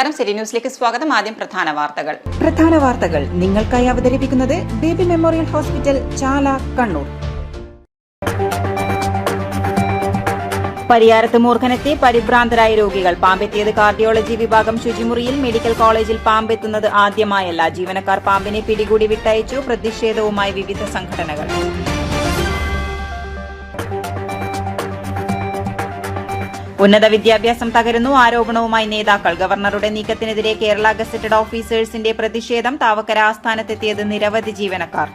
നമസ്കാരം, സിറ്റി ന്യൂസിലേക്ക് സ്വാഗതം. ആദ്യം പ്രധാന വാർത്തകൾ നിങ്ങൾക്കായി അവതരിപ്പിക്കുന്നത് ബേബി മെമ്മോറിയൽ ഹോസ്പിറ്റൽ, ചാല, കണ്ണൂർ. പരിയാരത്ത് മൂർഖനെത്തി പരിഭ്രാന്തരായ രോഗികൾ. പാമ്പെത്തിയത് കാർഡിയോളജി വിഭാഗം ശുചിമുറിയിൽ. മെഡിക്കൽ കോളേജിൽ പാമ്പെത്തുന്നത് ആദ്യമായല്ല. ജീവനക്കാർ പാമ്പിനെ പിടികൂടി വിട്ടയച്ചു. പ്രതിഷേധവുമായി വിവിധ സംഘടനകൾ. ഉന്നത വിദ്യാഭ്യാസം തകരുന്നു, ആരോപണവുമായി നേതാക്കൾ. ഗവർണറുടെ നീക്കത്തിനെതിരെ കേരള ഗസറ്റഡ് ഓഫീസേഴ്സിന്റെ പ്രതിഷേധം. താവക്കര ആസ്ഥാനത്തെത്തിയത് നിരവധി ജീവനക്കാർ.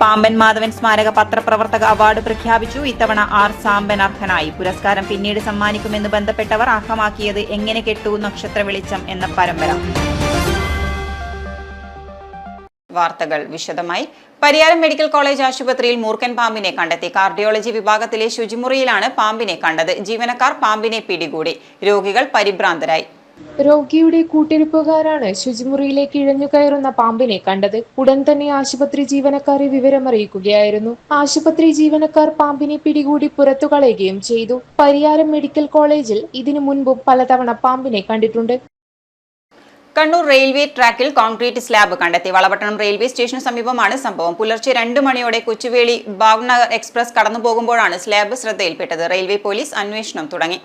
പാമ്പൻ മാധവൻ സ്മാരക പത്രപ്രവർത്തക അവാർഡ് പ്രഖ്യാപിച്ചു. ഇത്തവണ ആർ സാമ്പൻ അർഹനായി. പുരസ്കാരം പിന്നീട് സമ്മാനിക്കുമെന്ന് ബന്ധപ്പെട്ടവർ അർഹമാക്കിയത് എങ്ങനെ കെട്ടു നക്ഷത്ര വെളിച്ചം എന്ന പരമ്പര. വാർത്തകൾ വിശദമായി. പരിയാരം മെഡിക്കൽ കോളേജ് ആശുപത്രിയിൽ മൂർഖൻ പാമ്പിനെ കണ്ടെത്തി. കാർഡിയോളജി വിഭാഗത്തിലെ ശുചിമുറിയിലാണ് പാമ്പിനെ കണ്ടത്. ജീവനക്കാർ പാമ്പിനെ പിടികൂടി. രോഗികൾ പരിഭ്രാന്തരായി. രോഗിയുടെ കൂട്ടിരിപ്പുകാരാണ് ശുചിമുറിയിലേക്ക് ഇഴഞ്ഞു കയറുന്ന പാമ്പിനെ കണ്ടത്. ഉടൻ തന്നെ ആശുപത്രി ജീവനക്കാരെ വിവരമറിയിക്കുകയായിരുന്നു. ആശുപത്രി ജീവനക്കാർ പാമ്പിനെ പിടികൂടി പുറത്തു കളയുകയും ചെയ്തു. പരിയാരം മെഡിക്കൽ കോളേജിൽ ഇതിനു മുൻപും പലതവണ പാമ്പിനെ കണ്ടിട്ടുണ്ട്. കണ്ണൂർ റെയിൽവേ ട്രാക്കിൽ കോൺക്രീറ്റ് സ്ലാബ് കണ്ടെത്തി. വളപട്ടണം റെയിൽവേ സ്റ്റേഷന് സമീപമാണ് സംഭവം. പുലർച്ചെ 2 മണിയോടെ കൊച്ചുവേളി ഭാവ്നഗർ എക്സ്പ്രസ് കടന്നുപോകുമ്പോഴാണ് സ്ലാബ് ശ്രദ്ധയിൽപ്പെട്ടത്. റെയിൽവേ പോലീസ് അന്വേഷണം തുടങ്ങി.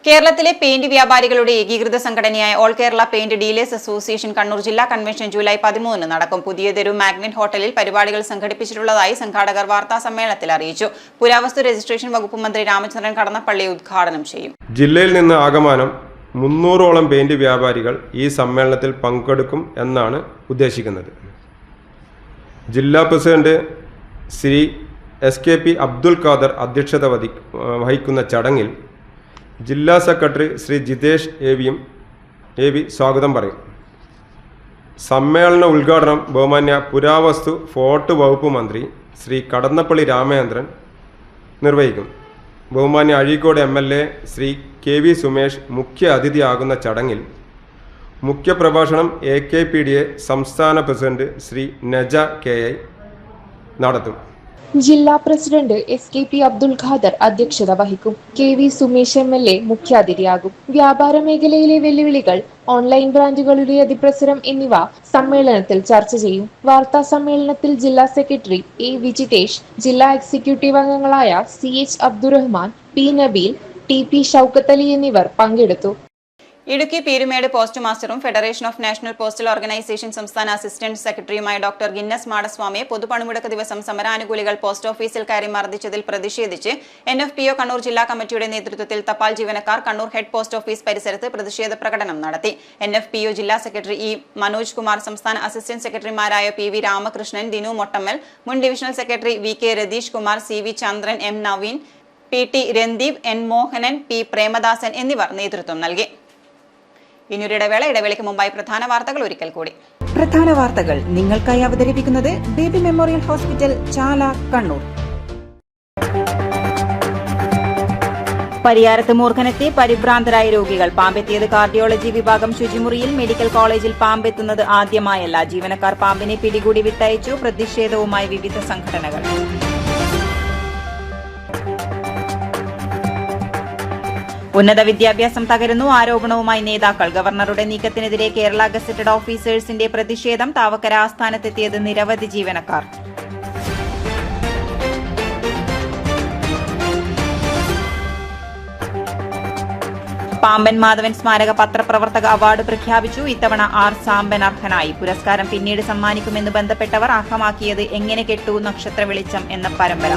കേരളത്തിലെ പെയിന്റ് വ്യാപാരികളുടെ ഏകീകൃത സംഘടനയായ all Kerala paint dealers association Kannur ജില്ലാ കൺവെൻഷൻ ജൂലൈ 13 നടക്കും. പുതിയതെരു മാഗ്നറ്റ് ഹോട്ടലിൽ പരിപാടികൾ സംഘടിപ്പിച്ചിട്ടുള്ളതായി സംഘാടകർ വാർത്താ സമ്മേളനത്തിൽ അറിയിച്ചു. പുരാവസ്തു രജിസ്ട്രേഷൻ വകുപ്പ് മന്ത്രി രാമചന്ദ്രൻ കടന്നപ്പള്ളി ഉദ്ഘാടനം ചെയ്യും. ജില്ലയിൽ നിന്ന് ആകമാനം 300ഓളം പെയിന്റ് വ്യാപാരികൾ ഈ സമ്മേളനത്തിൽ പങ്കെടുക്കും എന്നാണ് ഉദ്ദേശിക്കുന്നത്. ജില്ലാ പ്രസിഡന്റ് ശ്രീ SKP അബ്ദുൽ ഖാദർ അധ്യക്ഷത വഹിക്കുന്ന ചടങ്ങിൽ ജില്ലാ സെക്രട്ടറി ശ്രീ ജിതേഷ് AV സ്വാഗതം പറയും. സമ്മേളന ഉദ്ഘാടനം ബഹുമാന്യ പുരാവസ്തു ഫോർട്ട് വകുപ്പ് മന്ത്രി ശ്രീ കടന്നപ്പള്ളി രാമചന്ദ്രൻ നിർവഹിക്കും. ബഹുമാന്യ അഴീക്കോട് MLA ശ്രീ KV സുമേഷ് മുഖ്യ അതിഥിയാകുന്ന ചടങ്ങിൽ മുഖ്യപ്രഭാഷണം AKPDA സംസ്ഥാന പ്രസിഡന്റ് ശ്രീ നജ KI നടത്തും. ജില്ലാ പ്രസിഡന്റ് SKP അബ്ദുൽ ഖാദർ അധ്യക്ഷത വഹിക്കും. KV സുമേഷ് MLA മുഖ്യാതിഥിയാകും. വ്യാപാര മേഖലയിലെ വെല്ലുവിളികൾ, ഓൺലൈൻ ബ്രാൻഡുകളുടെ അതിപ്രസരം എന്നിവ സമ്മേളനത്തിൽ ചർച്ച ചെയ്യും. വാർത്താ സമ്മേളനത്തിൽ ജില്ലാ സെക്രട്ടറി A വിജിതേഷ്, ജില്ലാ എക്സിക്യൂട്ടീവ് അംഗങ്ങളായ CH Abdurahman, P Nabeel, TP Shoukath Ali എന്നിവർ പങ്കെടുത്തു. ഇടുക്കി പീരുമേട് പോസ്റ്റ് മാസ്റ്ററും federation of national postal organisation സംസ്ഥാന അസിസ്റ്റന്റ് സെക്രട്ടറിയുമായ ഡോക്ടർ ഗിന്നസ് മാടസ്വാമിയെ പൊതുപണിമുടക്ക് ദിവസം സമരാനുകൂലികൾ പോസ്റ്റ് ഓഫീസിൽ കയറി മർദ്ദിച്ചതിൽ പ്രതിഷേധിച്ച് NFPO കണ്ണൂർ ജില്ലാ കമ്മിറ്റിയുടെ നേതൃത്വത്തിൽ തപാൽ ജീവനക്കാർ കണ്ണൂർ ഹെഡ് പോസ്റ്റ് ഓഫീസ് പരിസരത്ത് പ്രതിഷേധ പ്രകടനം നടത്തി. NFPO ജില്ലാ സെക്രട്ടറി E മനോജ് കുമാർ, സംസ്ഥാന അസിസ്റ്റന്റ് സെക്രട്ടറിമാരായ PV രാമകൃഷ്ണൻ, ദിനു മൊട്ടമ്മൽ, മുൻ divisional secretary VK Ratheesh Kumar, CV ചന്ദ്രൻ, M Naveen, PT Randeep, N Mohanan, P Premadasan എന്നിവർ നേതൃത്വം നൽകി. ഇടവേളയ്ക്ക് മുമ്പായി പ്രധാന വാർത്തകൾ ഒരിക്കൽ കൂടി. പ്രധാന വാർത്തകൾ നിങ്ങൾക്കായി അവതരിപ്പിക്കുന്നത് ബേബി മെമ്മോറിയൽ ഹോസ്പിറ്റൽ, ചാല, കണ്ണൂർ. പരിയാരത്ത് മൂർഖനെത്തി പരിഭ്രാന്തരായ രോഗികൾ. പാമ്പെത്തിയത് കാർഡിയോളജി വിഭാഗം ശുചിമുറിയിൽ. മെഡിക്കൽ കോളേജിൽ പാമ്പെത്തുന്നത് ആദ്യമായല്ല. ജീവനക്കാർ പാമ്പിനെ പിടികൂടി വിട്ടയച്ചു. പ്രതിഷേധവുമായി വിവിധ സംഘടനകൾ. ഉന്നത വിദ്യാഭ്യാസം തകരുന്നു, ആരോപണവുമായി നേതാക്കൾ. ഗവർണറുടെ നീക്കത്തിനെതിരെ കേരള ഗസറ്റഡ് ഓഫീസേഴ്സിന്റെ പ്രതിഷേധം. താവക്കര ആസ്ഥാനത്തെത്തിയത് നിരവധി ജീവനക്കാർ. പാമ്പൻ മാധവൻ സ്മാരക പത്രപ്രവർത്തക അവാർഡ് പ്രഖ്യാപിച്ചു. ഇത്തവണ ആർ സാമ്പൻ അർഹനായി. പുരസ്കാരം പിന്നീട് സമ്മാനിക്കുമെന്ന് ബന്ധപ്പെട്ടവർ അർഹമാക്കിയത് എങ്ങനെ കെട്ടു നക്ഷത്ര വെളിച്ചം എന്ന പരമ്പര.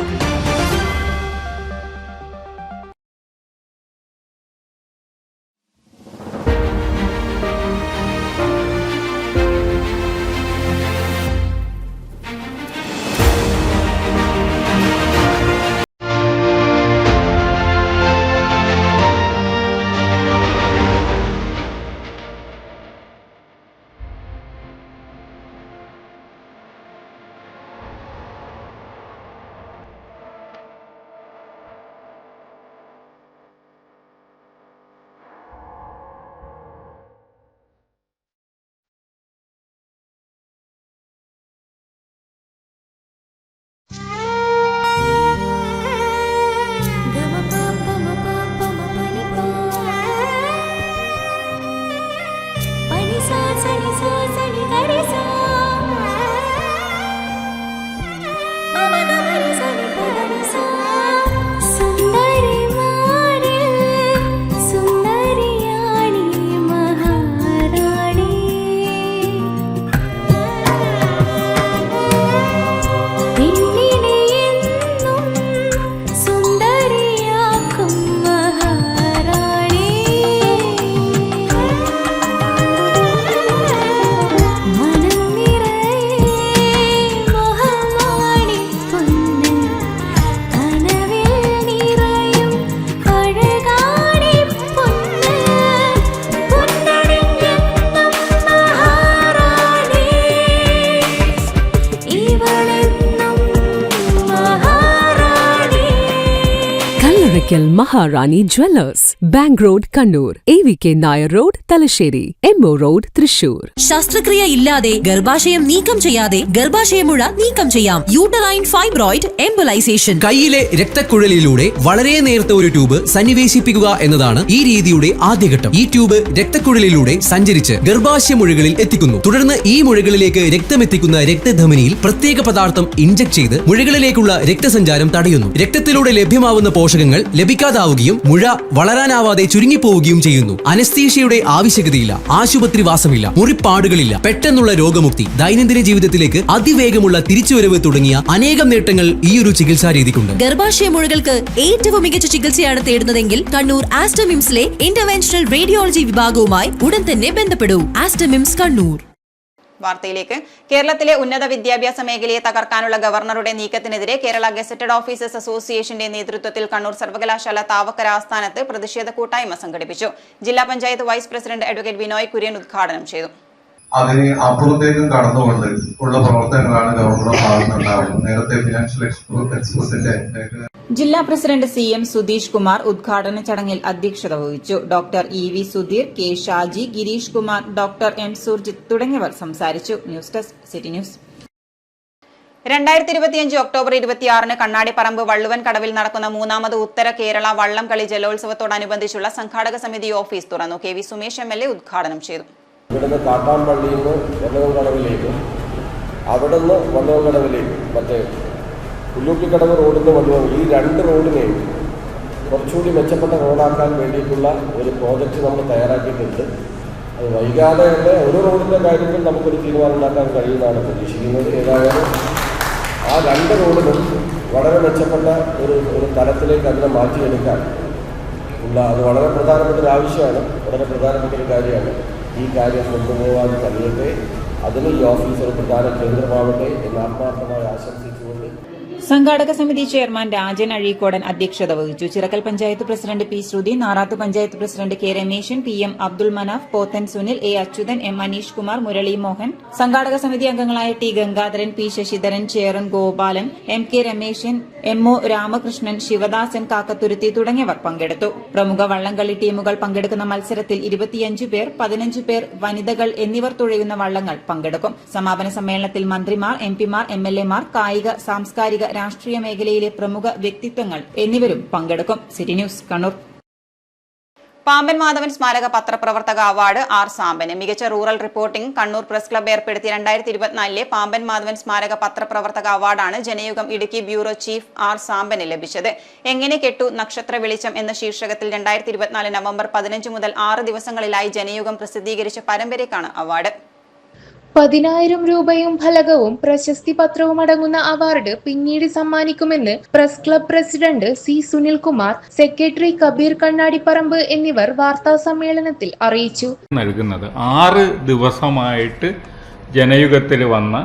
Oracle Maharani Jewellers, Bank Road, Kannur, AVK Nair Road, Talasheri, MO Road, Thrissur. ശസ്ത്രക്രിയ ഇല്ലാതെ ഗർഭാശയം നീക്കം ചെയ്യാതെ ഗർഭാശയമുഴ നീക്കം ചെയ്യാം. Uterine fibroid embolisation. കൈയിലെ രക്തക്കുഴലിലൂടെ വളരെ നേർത്ത ഒരു ട്യൂബ് സന്നിവേശിപ്പിക്കുക എന്നതാണ് ഈ രീതിയുടെ ആദ്യഘട്ടം. ഈ ട്യൂബ് രക്തക്കുഴലിലൂടെ സഞ്ചരിച്ച് ഗർഭാശയ മുഴകളിൽ എത്തിക്കുന്നു. തുടർന്ന് ഈ മുഴകളിലേക്ക് രക്തമെത്തിക്കുന്ന രക്തധമനിയിൽ പ്രത്യേക പദാർത്ഥം ഇൻജക്ട് ചെയ്ത് മുഴകളിലേക്കുള്ള രക്തസഞ്ചാരം തടയുന്നു. രക്തത്തിലൂടെ ലഭ്യമാവുന്ന പോഷകങ്ങൾ ലഭിക്കാതാവുകയും മുഴ വളരാനാവാതെ ചുരുങ്ങിപ്പോവുകയും ചെയ്യുന്നു. അനസ്തീഷ്യയുടെ ആവശ്യകതയില്ല, ആശുപത്രിവാസമില്ല, മുറിപ്പാടുകളില്ല, പെട്ടെന്നുള്ള രോഗമുക്തി, ദൈനംദിന ജീവിതത്തിലേക്ക് അതിവേഗമുള്ള തിരിച്ചുവരവ് തുടങ്ങിയ അനേകം നേട്ടങ്ങൾ ഈ ഒരു ചികിത്സാ രീതിക്കുണ്ട്. ഗർഭാശയ മുഴകൾക്ക് ഏറ്റവും മികച്ച ചികിത്സയാണ് തേടുന്നതെങ്കിൽ കണ്ണൂർ ആസ്റ്റമിംസിലെ ഇന്റർവെൻഷണൽ റേഡിയോളജി വിഭാഗവുമായി ഉടൻ തന്നെ ബന്ധപ്പെടൂ. ആസ്റ്റമിംസ് കണ്ണൂർ. വാർത്തയിലേക്ക്. കേരളത്തിലെ ഉന്നത വിദ്യാഭ്യാസ മേഖലയെ തകർക്കാനുള്ള ഗവർണറുടെ നീക്കത്തിനെതിരെ കേരള ഗസറ്റഡ് ഓഫീസേഴ്സ് അസോസിയേഷന്റെ നേതൃത്വത്തിൽ കണ്ണൂർ സർവകലാശാല താവക്കര ആസ്ഥാനത്ത് പ്രതിഷേധ കൂട്ടായ്മ സംഘടിപ്പിച്ചു. ജില്ലാ panchayat vice president advocate Binoy Kurian ഉദ്ഘാടനം ചെയ്തു. അതിന് അപ്പുറത്തേക്കും കടന്നുകൊണ്ട് ഉള്ള പ്രവർത്തനങ്ങളാണ് ഗവർണറുടെ ഭാഗത്തുനിന്നുണ്ടാവുന്നത്. നേരത്തെ ഫിനാൻഷ്യൽ എക്സ്പ്രസിന്റെ ജില്ലാ പ്രസിഡന്റ് CM സുധീഷ് കുമാർ ഉദ്ഘാടന ചടങ്ങിൽ അധ്യക്ഷത വഹിച്ചു. Doctor EV Sudheer, K Shaji, Girish Kumar, doctor M Surjit തുടങ്ങിയവർ സംസാരിച്ചു. News desk city news. 2025 October 26 Kannadiparamba Valluvan കടവിൽ നടക്കുന്ന 3ാമത് ഉത്തര കേരള വള്ളംകളി ജലോത്സവത്തോടനുബന്ധിച്ചുള്ള സംഘാടക സമിതി ഓഫീസ് തുറന്നു. KV സുമേഷ് MLA ഉദ്ഘാടനം ചെയ്തു. ഇവിടുന്ന് കാട്ടാമ്പള്ളിയിൽ നിന്ന് വല്ലവൻകടവിലേക്കും അവിടുന്ന് വല്ലവൻകടവിലേക്കും മറ്റേ പുല്ലൂട്ടിക്കടവ് റോഡിൽ നിന്ന് വല്ലവൻ ഈ 2 റോഡിനെയും കുറച്ചുകൂടി മെച്ചപ്പെട്ട റോഡാക്കാൻ വേണ്ടിയിട്ടുള്ള ഒരു പ്രോജക്റ്റ് നമ്മൾ തയ്യാറാക്കിയിട്ടുണ്ട്. അത് വൈകാതെ തന്നെ ഒരു റോഡിൻ്റെ കാര്യത്തിൽ നമുക്കൊരു തീരുമാനം ഉണ്ടാക്കാൻ കഴിയുന്നതാണ് പ്രതീക്ഷിക്കുന്നത്. ഏതായാലും ആ 2 റോഡിനും വളരെ മെച്ചപ്പെട്ട ഒരു തലത്തിലേക്ക് അതിനെ മാറ്റിയെടുക്കാൻ ഉള്ള അത് വളരെ പ്രധാനപ്പെട്ട ഒരു ആവശ്യമാണ്, വളരെ പ്രധാനപ്പെട്ട ഒരു കാര്യമാണ്. ഈ കാര്യം കൊണ്ടുപോകാൻ കഴിയട്ടെ, അതിന് ഈ ഓഫീസ് ഒരു പ്രധാന കേന്ദ്രമാവട്ടെ എന്ന് ആത്മാർത്ഥമായി ആശംസിച്ചുകൊണ്ട് സംഘാടക സമിതി ചെയർമാൻ രാജൻ അഴീക്കോടൻ അധ്യക്ഷത വഹിച്ചു. Chirakkal panchayat president P Sruthi, Narath panchayat president K Rameshan, PM Abdul Manaf, Pothan Sunil, A Achuthan, M Aneesh Kumar, Murali Mohan, സംഘാടക സമിതി അംഗങ്ങളായ T Gangadharan, P Sasidharan, ചേറൻ Gopalan, MK Rameshan, MO Ramakrishnan, Sivadasan Kakkathuruthi തുടങ്ങിയവർ പങ്കെടുത്തു. പ്രമുഖ വള്ളംകളി ടീമുകൾ പങ്കെടുക്കുന്ന മത്സരത്തിൽ 25 പേർ, 15 പേർ വനിതകൾ എന്നിവർ തുഴയുന്ന വള്ളങ്ങൾ പങ്കെടുക്കും. സമാപന സമ്മേളനത്തിൽ മന്ത്രിമാർ, MPമാർ, MLAമാർ, കായിക, സാംസ്കാരിക, രാഷ്ട്രീയ മേഖലയിലെ പ്രമുഖ വ്യക്തിത്വങ്ങൾ എന്നിവരും പങ്കെടുക്കും. City news Kannur. പാമ്പൻ മാധവൻ സ്മാരക പത്രപ്രവർത്തക അവാർഡ് R സാമ്പന്. മികച്ച rural reporting Kannur press club ഏർപ്പെടുത്തിയ 2024 പാമ്പൻ മാധവൻ സ്മാരക പത്രപ്രവർത്തക അവാർഡാണ് Janayugam Idukki bureau chief R സാമ്പന് ലഭിച്ചത്. എങ്ങനെ കെട്ടു നക്ഷത്ര വെളിച്ചം എന്ന ശീർഷകത്തിൽ 2024 നവംബർ 15 മുതൽ 6 ദിവസങ്ങളിലായി ജനയുഗം പ്രസിദ്ധീകരിച്ച പരമ്പരയ്ക്കാണ് അവാർഡ്. 10,000 രൂപയും ഫലകവും പ്രശസ്തി പത്രവും അടങ്ങുന്ന അവാർഡ് പിന്നീട് സമ്മാനിക്കുമെന്ന് press club president C Sunilkumar, secretary Kabeer Kannadiparamba എന്നിവർ വാർത്താ സമ്മേളനത്തിൽ അറിയിച്ചു. നൽകുന്നത് 6 ദിവസമായിട്ട് ജനയുഗത്തിൽ വന്ന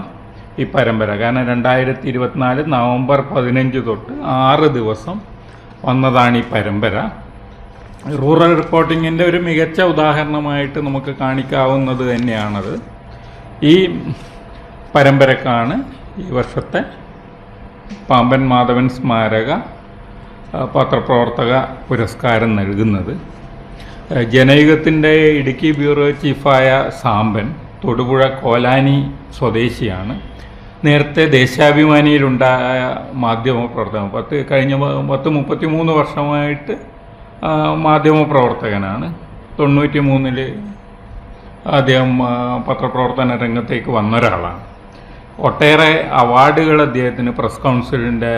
ഈ പരമ്പര, കാരണം 2024 നവംബർ 15 തൊട്ട് 6 ദിവസം വന്നതാണ് ഈ പരമ്പര. റൂറൽ റിപ്പോർട്ടിങ്ങിൻ്റെ ഒരു മികച്ച ഉദാഹരണമായിട്ട് നമുക്ക് കാണിക്കാവുന്നത് തന്നെയാണത്. ഈ പരമ്പരക്കാണ് ഈ വർഷത്തെ പാമ്പൻ മാധവൻ സ്മാരക പത്രപ്രവർത്തക പുരസ്കാരം നൽകുന്നത്. ജനയുഗത്തിൻ്റെ ഇടുക്കി ബ്യൂറോ ചീഫായ സാമ്പൻ തൊടുപുഴ കോലാനി സ്വദേശിയാണ്. നേരത്തെ ദേശാഭിമാനിയിലുണ്ടായ മാധ്യമപ്രവർത്തകൻ, കഴിഞ്ഞ 33 വർഷമായിട്ട് മാധ്യമപ്രവർത്തകനാണ്. 93 അദ്ദേഹം പത്രപ്രവർത്തന രംഗത്തേക്ക് വന്ന ഒരാളാണ്. ഒട്ടേറെ അവാർഡുകൾ അദ്ദേഹത്തിന് പ്രസ് കൗൺസിലിൻ്റെ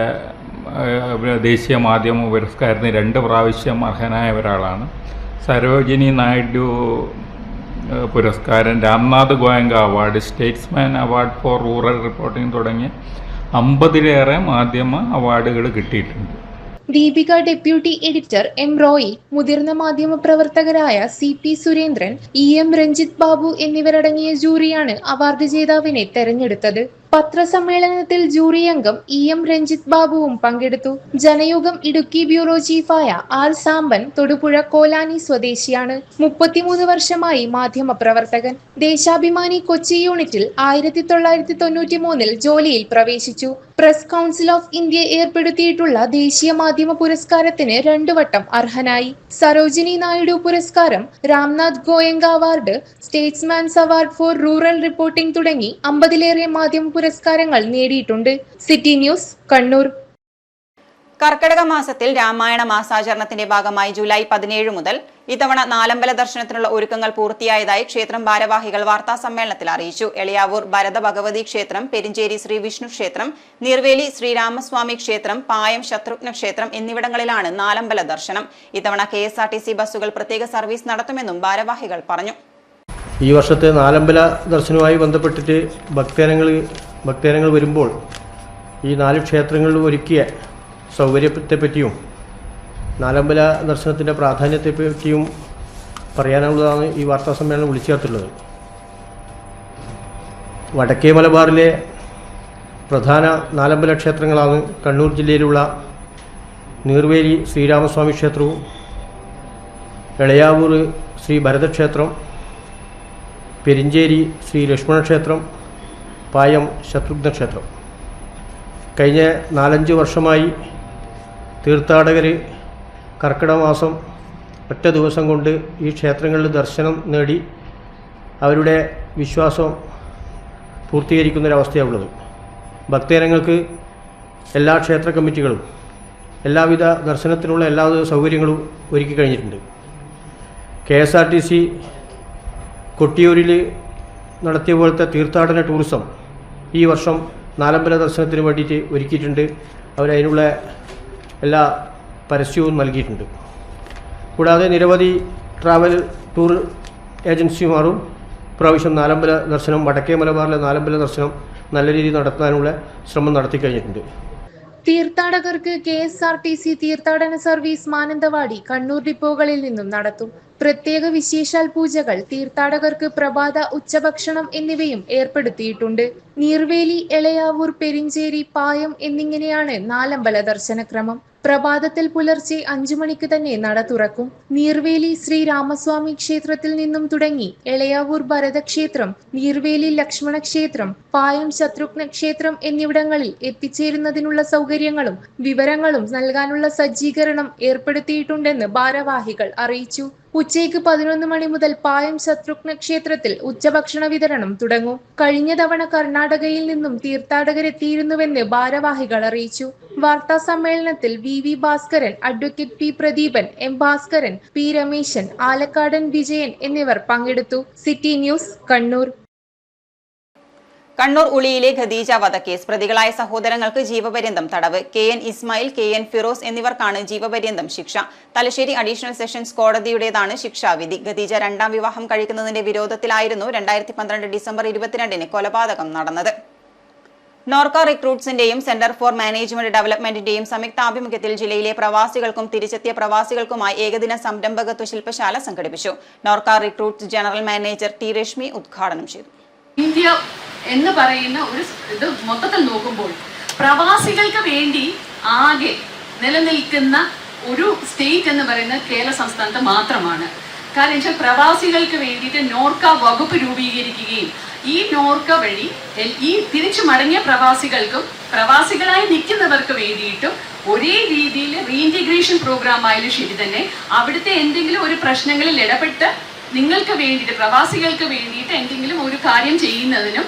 ദേശീയ മാധ്യമ പുരസ്കാരത്തിന് 2 പ്രാവശ്യം അർഹനായ ഒരാളാണ്. സരോജിനി നായിഡു പുരസ്കാരം, Ramnath Goenka award, statesman award for rural reporting തുടങ്ങിയ 50-ലേറെ മാധ്യമ അവാർഡുകൾ കിട്ടിയിട്ടുണ്ട്. Deepika deputy editor M Roy, മുതിർന്ന മാധ്യമപ്രവർത്തകരായ CP സുരേന്ദ്രൻ, EM രഞ്ജിത്ത് ബാബു എന്നിവരടങ്ങിയ ജൂറിയാണ് അവാർഡ് ജേതാവിനെ തെരഞ്ഞെടുത്തത്. പത്രസമ്മേളനത്തിൽ ജൂറി അംഗം EM രഞ്ജിത്ത് ബാബുവും പങ്കെടുത്തു. ജനയുഗം ഇടുക്കി ബ്യൂറോ ചീഫായ R സാമ്പൻ തൊടുപുഴ കോലാനി സ്വദേശിയാണ്. 33 വർഷമായി മാധ്യമപ്രവർത്തകൻ. ദേശാഭിമാനി കൊച്ചി യൂണിറ്റിൽ 1993 ജോലിയിൽ പ്രവേശിച്ചു. പ്രസ് കൗൺസിൽ ഓഫ് ഇന്ത്യ ഏർപ്പെടുത്തിയിട്ടുള്ള ദേശീയ മാധ്യമ പുരസ്കാരത്തിന് 2 വട്ടം അർഹനായി. സരോജിനി നായിഡു പുരസ്കാരം, Ramnath Goenka award, Statesman's award for rural reporting തുടങ്ങി 50ലേറെ മാധ്യമ പുരസ്കാരങ്ങൾ നേടിയിട്ടുണ്ട്. City news, Kannur. കർക്കിടക മാസത്തിൽ രാമായണ മാസാചരണത്തിന്റെ ഭാഗമായി ജൂലൈ 17 മുതൽ ഇത്തവണ നാലമ്പല ദർശനത്തിനുള്ള ഒരുക്കങ്ങൾ പൂർത്തിയായതായി ക്ഷേത്രം ഭാരവാഹികൾ വാർത്താ സമ്മേളനത്തിൽ അറിയിച്ചു. എളിയാവൂർ ഭരത ഭഗവതി ക്ഷേത്രം, പെരിഞ്ചേരി ശ്രീ വിഷ്ണു ക്ഷേത്രം, നീർവേലി ശ്രീരാമസ്വാമി ക്ഷേത്രം, പായം ശത്രുഘ്ന ക്ഷേത്രം എന്നിവിടങ്ങളിലാണ് നാലമ്പല ദർശനം. ഇത്തവണ KSRTC ബസ്സുകൾ പ്രത്യേക സർവീസ് നടത്തുമെന്നും ഭാരവാഹികൾ പറഞ്ഞു. ഈ വർഷത്തെ നാലമ്പല ദർശനവുമായി ബന്ധപ്പെട്ടിട്ട് ഭക്തജനങ്ങൾ വരുമ്പോൾ ഈ 4 ക്ഷേത്രങ്ങളിൽ ഒരുക്കിയ സൗകര്യത്തെപ്പറ്റിയും നാലമ്പല ദർശനത്തിൻ്റെ പ്രാധാന്യത്തെപ്പറ്റിയും പറയാനുള്ളതാണ് ഈ വാർത്താ സമ്മേളനം വിളിച്ചു ചേർത്തുള്ളത്. വടക്കേ മലബാറിലെ പ്രധാന നാലമ്പല ക്ഷേത്രങ്ങളാണ് കണ്ണൂർ ജില്ലയിലുള്ള നീർവേലി ശ്രീരാമസ്വാമി ക്ഷേത്രവും, എളയാവൂർ ശ്രീ ഭരതക്ഷേത്രം, പെരിഞ്ചേരി ശ്രീ ലക്ഷ്മണ ക്ഷേത്രം, പായം ശത്രുഘ്ന ക്ഷേത്രം. കഴിഞ്ഞ 4-5 വർഷമായി തീർത്ഥാടകർ കർക്കിടക മാസം ഒറ്റ ദിവസം കൊണ്ട് ഈ ക്ഷേത്രങ്ങളിൽ ദർശനം നേടി അവരുടെ വിശ്വാസം പൂർത്തീകരിക്കുന്നൊരവസ്ഥയാണുള്ളത്. ഭക്തജനങ്ങൾക്ക് എല്ലാ ക്ഷേത്ര കമ്മിറ്റികളും എല്ലാവിധ ദർശനത്തിനുള്ള എല്ലാവിധ സൗകര്യങ്ങളും ഒരുക്കി കഴിഞ്ഞിട്ടുണ്ട്. KSRTC കൊട്ടിയൂരിൽ നടത്തിയ പോലത്തെ തീർത്ഥാടന ടൂറിസം ഈ വർഷം നാലമ്പല ദർശനത്തിന് വേണ്ടിയിട്ട് ഒരുക്കിയിട്ടുണ്ട്. അവരതിനുള്ള എല്ലാ പരസ്യവും നൽകിയിട്ടുണ്ട്. കൂടാതെ നിരവധി ട്രാവൽ ടൂർ ഏജൻസിമാരും പ്രാവശ്യം നാലമ്പല ദർശനം, വടക്കേ മലബാറിലെ നാലമ്പല ദർശനം നല്ല രീതിയിൽ നടത്താനുള്ള ശ്രമം നടത്തി കഴിഞ്ഞിട്ടുണ്ട്. തീർത്ഥാടകർക്ക് KSRTC തീർത്ഥാടന സർവീസ് മാനന്തവാടി, കണ്ണൂർ ഡിപ്പോകളിൽ നിന്നും നടത്തും. പ്രത്യേക വിശേഷാൽ പൂജകൾ, തീർത്ഥാടകർക്ക് പ്രഭാത ഉച്ചഭക്ഷണം എന്നിവയും ഏർപ്പെടുത്തിയിട്ടുണ്ട്. നീർവേലി, എളയാവൂർ, പെരിഞ്ചേരി, പായം എന്നിങ്ങനെയാണ് നാലമ്പല ദർശനക്രമം. പ്രഭാതത്തിൽ പുലർച്ചെ 5 മണിക്ക് തന്നെ നട തുറക്കും. നീർവേലി ശ്രീ രാമസ്വാമി ക്ഷേത്രത്തിൽ നിന്നും തുടങ്ങി എളയാവൂർ ഭരതക്ഷേത്രം, നീർവേലി ലക്ഷ്മണ ക്ഷേത്രം, പായം ശത്രുഘ്ന ക്ഷേത്രം എന്നിവിടങ്ങളിൽ എത്തിച്ചേരുന്നതിനുള്ള സൗകര്യങ്ങളും വിവരങ്ങളും നൽകാനുള്ള സജ്ജീകരണം ഏർപ്പെടുത്തിയിട്ടുണ്ടെന്ന് ഭാരവാഹികൾ അറിയിച്ചു. ഉച്ചയ്ക്ക് 11 മണി മുതൽ പായം ശത്രുഘ്ന ക്ഷേത്രത്തിൽ ഉച്ചഭക്ഷണ വിതരണം തുടങ്ങും. കഴിഞ്ഞ തവണ കർണാടകയിൽ നിന്നും തീർത്ഥാടകരെത്തിയിരുന്നുവെന്ന് ഭാരവാഹികൾ അറിയിച്ചു. വാർത്താ സമ്മേളനത്തിൽ VV Bhaskaran, advocate P Pradeepan, M Bhaskaran, P Rameshan, Alakkadan Vijayan എന്നിവർ പങ്കെടുത്തു. City news, Kannur. കണ്ണൂർ ഉളിയിലെ ഖദീജ വധക്കേസ് പ്രതികളായ സഹോദരങ്ങൾക്ക് ജീവപര്യന്തം തടവ്. KN ഇസ്മായിൽ, KN ഫിറോസ് എന്നിവർക്കാണ് ജീവപര്യന്തം ശിക്ഷ. തലശ്ശേരി അഡീഷണൽ സെഷൻസ് കോടതിയുടേതാണ് ശിക്ഷാവിധി. ഖദീജ 2ാം വിവാഹം കഴിക്കുന്നതിന്റെ വിരോധത്തിലായിരുന്നു 2012 ഡിസംബർ 22 കൊലപാതകം നടന്നത്. നോർക്ക റിക്രൂട്ട്സിന്റെയും സെന്റർ ഫോർ മാനേജ്മെന്റ് ഡെവലപ്മെന്റിന്റെയും സംയുക്താഭിമുഖ്യത്തിൽ ജില്ലയിലെ പ്രവാസികൾക്കും തിരിച്ചെത്തിയ പ്രവാസികൾക്കുമായി ഏകദിന സംരംഭകത്വ ശില്പശാല സംഘടിപ്പിച്ചു. Norka recruits general manager T Reshmi ഉദ്ഘാടനം ചെയ്തു. ഇന്ത്യ എന്ന് പറയുന്ന ഒരു ഇത് മൊത്തത്തിൽ നോക്കുമ്പോൾ പ്രവാസികൾക്ക് വേണ്ടി ആകെ നിലനിൽക്കുന്ന ഒരു സ്റ്റേറ്റ് എന്ന് പറയുന്നത് കേരള സംസ്ഥാനത്ത് മാത്രമാണ്. കാരണം വെച്ചാൽ പ്രവാസികൾക്ക് വേണ്ടിയിട്ട് നോർക്ക വകുപ്പ് രൂപീകരിക്കുകയും ഈ നോർക്ക വഴി ഈ തിരിച്ചു മടങ്ങിയ പ്രവാസികൾക്കും പ്രവാസികളായി നിൽക്കുന്നവർക്ക് വേണ്ടിയിട്ടും ഒരേ രീതിയിൽ റീഇൻറ്റിഗ്രേഷൻ പ്രോഗ്രാം ആയാലും ശരി തന്നെ അവിടുത്തെ എന്തെങ്കിലും ഒരു പ്രശ്നങ്ങളിൽ ഇടപെട്ട് നിങ്ങൾക്ക് വേണ്ടിയിട്ട് പ്രവാസികൾക്ക് വേണ്ടിയിട്ട് എന്തെങ്കിലും ഒരു കാര്യം ചെയ്യുന്നതിനും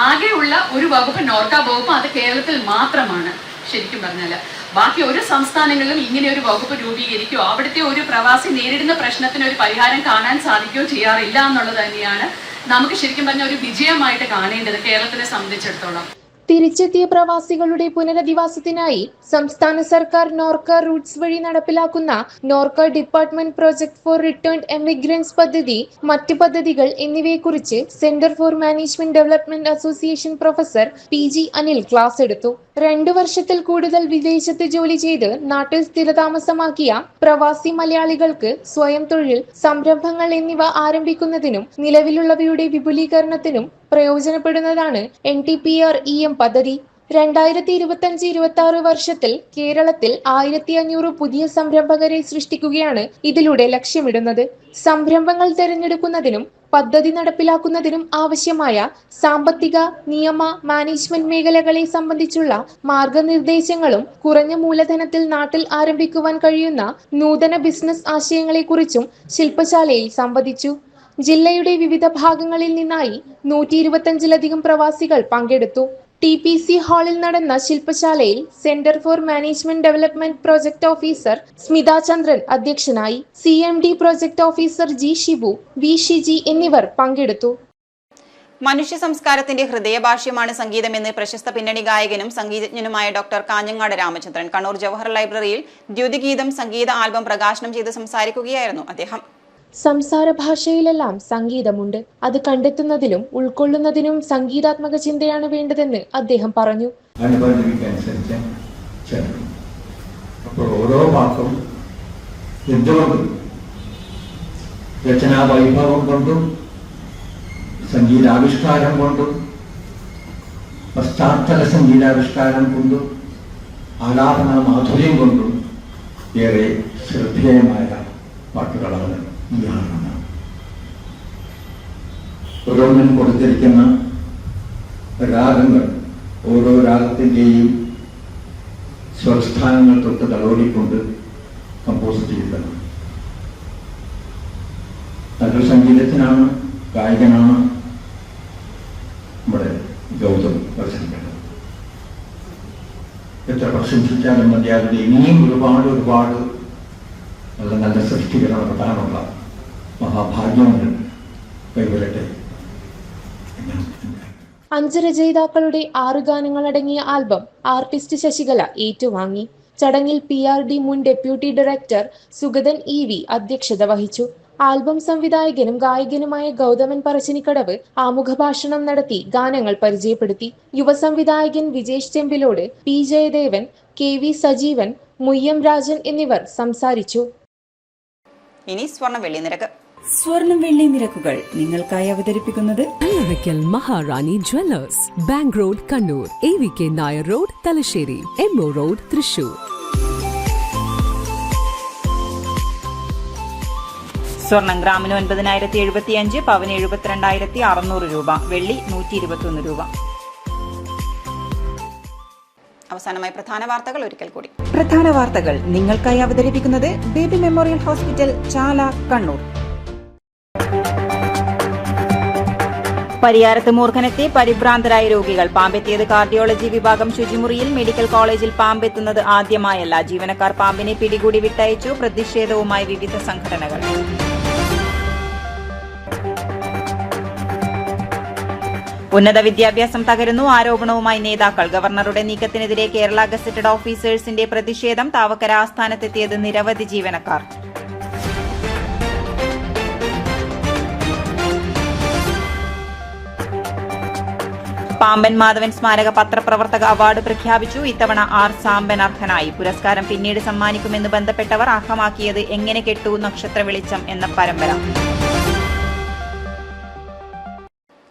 ആകെയുള്ള ഒരു വകുപ്പ് നോർക്ക വകുപ്പ്. അത് കേരളത്തിൽ മാത്രമാണ്. ശരിക്കും പറഞ്ഞാൽ ബാക്കി ഒരു സംസ്ഥാനങ്ങളിലും ഇങ്ങനെ ഒരു വകുപ്പ് രൂപീകരിക്കുകയോ അവിടുത്തെ ഒരു പ്രവാസി നേരിടുന്ന പ്രശ്നത്തിന് ഒരു പരിഹാരം കാണാൻ സാധിക്കുകയോ ചെയ്യാറില്ല എന്നുള്ളത് തന്നെയാണ് നമുക്ക് ശരിക്കും പറഞ്ഞ ഒരു വിജയമായിട്ട് കാണേണ്ടത് കേരളത്തിനെ സംബന്ധിച്ചിടത്തോളം. തിരിച്ചെത്തിയ പ്രവാസികളുടെ പുനരധിവാസത്തിനായി സംസ്ഥാന സർക്കാർ നോർക്ക റൂട്ട്സ് വഴി നടപ്പിലാക്കുന്ന Norka department project four returned emigrants പദ്ധതി, മറ്റ് പദ്ധതികൾ എന്നിവയെക്കുറിച്ച് centre for management development association professor PG Anil class എടുത്തു. 2 വർഷത്തിൽ കൂടുതൽ വിദേശത്ത് ജോലി ചെയ്ത് നാട്ടിൽ സ്ഥിരതാമസമാക്കിയ പ്രവാസി മലയാളികൾക്ക് സ്വയം തൊഴിൽ സംരംഭങ്ങൾ എന്നിവ ആരംഭിക്കുന്നതിനും നിലവിലുള്ളവയുടെ വിപുലീകരണത്തിനും പ്രയോജനപ്പെടുന്നതാണ് NTPR-EM പദ്ധതി. 2025-26 വർഷത്തിൽ കേരളത്തിൽ 1500 പുതിയ സംരംഭകരെ സൃഷ്ടിക്കുകയാണ് ഇതിലൂടെ ലക്ഷ്യമിടുന്നത്. സംരംഭങ്ങൾ തിരഞ്ഞെടുക്കുന്നതിനും പദ്ധതി നടപ്പിലാക്കുന്നതിനും ആവശ്യമായ സാമ്പത്തിക, നിയമ, മാനേജ്മെന്റ് മേഖലകളെ സംബന്ധിച്ചുള്ള മാർഗനിർദ്ദേശങ്ങളും കുറഞ്ഞ മൂലധനത്തിൽ നാട്ടിൽ ആരംഭിക്കുവാൻ കഴിയുന്ന നൂതന ബിസിനസ് ആശയങ്ങളെക്കുറിച്ചും ശില്പശാലയിൽ സംവദിച്ചു. ജില്ലയുടെ വിവിധ ഭാഗങ്ങളിൽ നിന്നായി 125ലധികം പ്രവാസികൾ പങ്കെടുത്തു. TPC ഹാളിൽ നടന്ന ശില്പശാലയിൽ centre for management development project officer Smitha Chandran അധ്യക്ഷനായി. CMD project officer G Shibu, V Shiji എന്നിവർ പങ്കെടുത്തു. മനുഷ്യ സംസ്കാരത്തിന്റെ ഹൃദയഭാഷ്യമാണ് സംഗീതമെന്ന് പ്രശസ്ത പിന്നണി ഗായകനും സംഗീതജ്ഞനുമായ ഡോക്ടർ കാഞ്ഞങ്ങാട് രാമചന്ദ്രൻ കണ്ണൂർ ജവഹർ ലൈബ്രറിയിൽ ദ്യുതിഗീതം സംഗീത ആൽബം പ്രകാശനം ചെയ്ത് സംസാരിക്കുകയായിരുന്നു അദ്ദേഹം. സംസാര ഭാഷയിലെല്ലാം സംഗീതമുണ്ട്. അത് കണ്ടെത്തുന്നതിലും ഉൾക്കൊള്ളുന്നതിനും സംഗീതാത്മക ചിന്തയാണ് വേണ്ടതെന്ന് അദ്ദേഹം പറഞ്ഞു. അപ്പോൾ ഓരോ വാക്കും എന്തുകൊണ്ടും രചനാ വൈഭവം കൊണ്ടും സംഗീതാവിഷ്കാരം കൊണ്ടും പശ്ചാത്തല സംഗീതാവിഷ്കാരം കൊണ്ടും ആലാപന മാധുര്യം കൊണ്ടും ഏറെ ശ്രദ്ധേയമായ പാട്ടുകളാണ്. ഓരോന്നിനും കൊടുത്തിരിക്കുന്ന രാഗങ്ങൾ ഓരോ രാഗത്തിൻ്റെയും സ്വരസ്ഥാനങ്ങൾ തൊട്ട് തലോടിക്കൊണ്ട് കമ്പോസ് ചെയ്തതാണ്. നല്ലൊരു സംഗീതത്തിനാണ്, ഗായകനാണ് നമ്മുടെ ഗൗതം പ്രസംഗിക്കുന്നത്. എത്ര പ്രശംസിച്ചാലും മതിയാകുന്ന ഇനിയും ഒരുപാട് നല്ല നല്ല സൃഷ്ടികൾ നടത്താനുള്ള മഹാഭാഗ്യങ്ങൾ കൈവരട്ടെ. 5 രചയിതാക്കളുടെ 6 ഗാനങ്ങളടങ്ങിയ ആൽബം ആർട്ടിസ്റ്റ് ശശികല ഏറ്റുവാങ്ങി. ചടങ്ങിൽ PRD മുൻ ഡെപ്യൂട്ടി ഡയറക്ടർ സുഗതൻ EV അധ്യക്ഷത വഹിച്ചു. ആൽബം സംവിധായകനും ഗായകനുമായ ഗൗതമൻ പറശ്ശിനിക്കടവ് ആമുഖഭാഷണം നടത്തി ഗാനങ്ങൾ പരിചയപ്പെടുത്തി. യുവ സംവിധായകൻ വിജേഷ് ചെമ്പിലോട്, P ജയദേവൻ, KV സജീവൻ, മുയ്യം രാജൻ എന്നിവർ സംസാരിച്ചു. ഇനി സ്വർണ്ണ വെള്ളി നിരക്ക്. സ്വർണം വെള്ളി നിരക്കുകൾ നിങ്ങൾക്കായി അവതരിപ്പിക്കുന്നത് Allarackal Maharani jewellers, bank road Kannur, AVK Nair road Thalassery, MO road Thrissur. സ്വർണം ഗ്രാമിന് 9,075, പവന് 72,600 രൂപ, വെള്ളി 121 രൂപ. അവസാനമായി പ്രധാന വാർത്തകൾ ഒരിക്കൽ കൂടി. പ്രധാന വാർത്തകൾ നിങ്ങൾക്കായി അവതരിപ്പിക്കുന്നത് ബേബി മെമ്മോറിയൽ ഹോസ്പിറ്റൽ, ചാല, കണ്ണൂർ. പരിയാരത്ത് മൂർഖനെത്തി പരിഭ്രാന്തരായ രോഗികൾ. പാമ്പെത്തിയത് കാർഡിയോളജി വിഭാഗം ശുചിമുറിയിൽ. മെഡിക്കൽ കോളേജിൽ പാമ്പെത്തുന്നത് ആദ്യമായല്ല. ജീവനക്കാർ പാമ്പിനെ പിടികൂടി വിട്ടയച്ചു. പ്രതിഷേധവുമായി വിവിധ സംഘടനകൾ. ഉന്നത വിദ്യാഭ്യാസം തകരുന്നു, ആരോപണവുമായി നേതാക്കൾ. ഗവർണറുടെ നീക്കത്തിനെതിരെ കേരള ഗസറ്റഡ് ഓഫീസേഴ്സിന്റെ പ്രതിഷേധം. താവക്കര ആസ്ഥാനത്തെത്തിയത് നിരവധി ജീവനക്കാർ. പാമ്പൻ മാധവൻ സ്മാരക പത്രപ്രവർത്തക അവാർഡ് പ്രഖ്യാപിച്ചു. ഇത്തവണ R സാമ്പൻ അർഹനായി. പുരസ്കാരം പിന്നീട് സമ്മാനിക്കുമെന്ന് ബന്ധപ്പെട്ടവർ അർഹമാക്കിയത് എങ്ങനെ കെട്ടു നക്ഷത്ര വെളിച്ചം എന്ന പരമ്പര.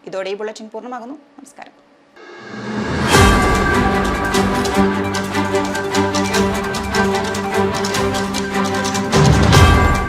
ഇതോടെ ഈ ബുള്ളറ്റിൻ പൂർണ്ണമാകുന്നു. നമസ്കാരം.